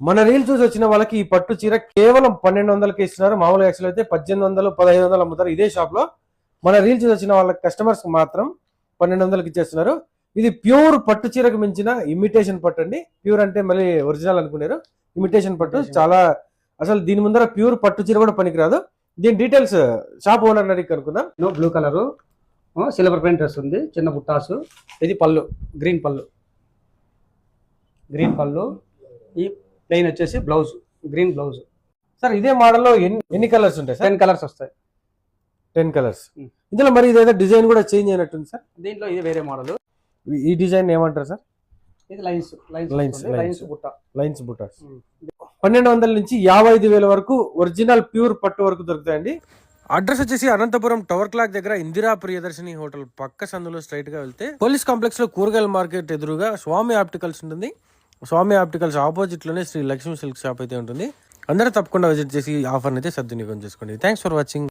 మన రీల్ చూసి వచ్చిన వాళ్ళకి ఈ పట్టు చీర కేవలం 1200కి ఇస్తున్నారు. మామూలుగా యాక్చువల్ అయితే 1800, 1500 అమ్ముతారు ఇదే షాప్ లో. మన రీల్ చూసి వచ్చిన వాళ్ళ కస్టమర్స్ మాత్రం 1200కి ఇచ్చేస్తున్నారు. ఇది ప్యూర్ పట్టు చీరకు మించిన ఇమిటేషన్ పట్టు అండి. ప్యూర్ అంటే మళ్ళీ ఒరిజినల్ అనుకున్నారు, ఇమిటేషన్ పట్టు. చాలా అసలు దీని ముందర ప్యూర్ పట్టు చీర కూడా పనికిరాదు. దీని డీటెయిల్స్ షాప్ ఓనర్ అడిగి కనుక్కుందాం. బ్లూ కలర్ సిల్వర్ ప్రింట్ వస్తుంది, చిన్న బుట్టాసు. ఇది పళ్ళు, గ్రీన్ పళ్ళు. ఈ ప్లెయిన్ వచ్చేసి బ్లౌజ్, గ్రీన్ బ్లౌజ్. సార్ ఇదే మోడల్లో ఎన్ని కలర్స్ ఉంటాయి? 10 కలర్స్ వస్తాయి. 10 కలర్స్. ఇందులో మరి ఇదేదో డిజైన్ కూడా చేంజ్ అయినట్టుంది సార్. దీంట్లో ఇది వేరే మోడల్. ఈ డిజైన్ ఏమంటారు సార్? ఇది లైన్స్ బుట్ట. లైన్స్ బుట్ట. 1200 నుంచి 55,000 వరకు ఒరిజినల్ ప్యూర్ పట్టు వరకు దొరుకుతాయండి. అడ్రస్ వచ్చేసి అనంతపురం టవర్ క్లాక్ దగ్గర ఇందిరా ప్రియదర్శిని హోటల్ పక్క సందులో స్ట్రైట్ గా వెళ్తే పోలీస్ కాంప్లెక్స్ లో కూరగాయల మార్కెట్ ఎదురుగా స్వామి ఆప్టికల్స్ ఉంటుంది. స్వామి ఆప్టికల్స్ ఆపోజిట్ లోనే శ్రీ లక్ష్మీ సిల్క్ షాప్ అయితే ఉంటుంది. అందరూ తప్పకుండా విజిట్ చేసి ఆఫర్ అయితే సద్వినియోగం చేసుకోండి. Thanks for watching.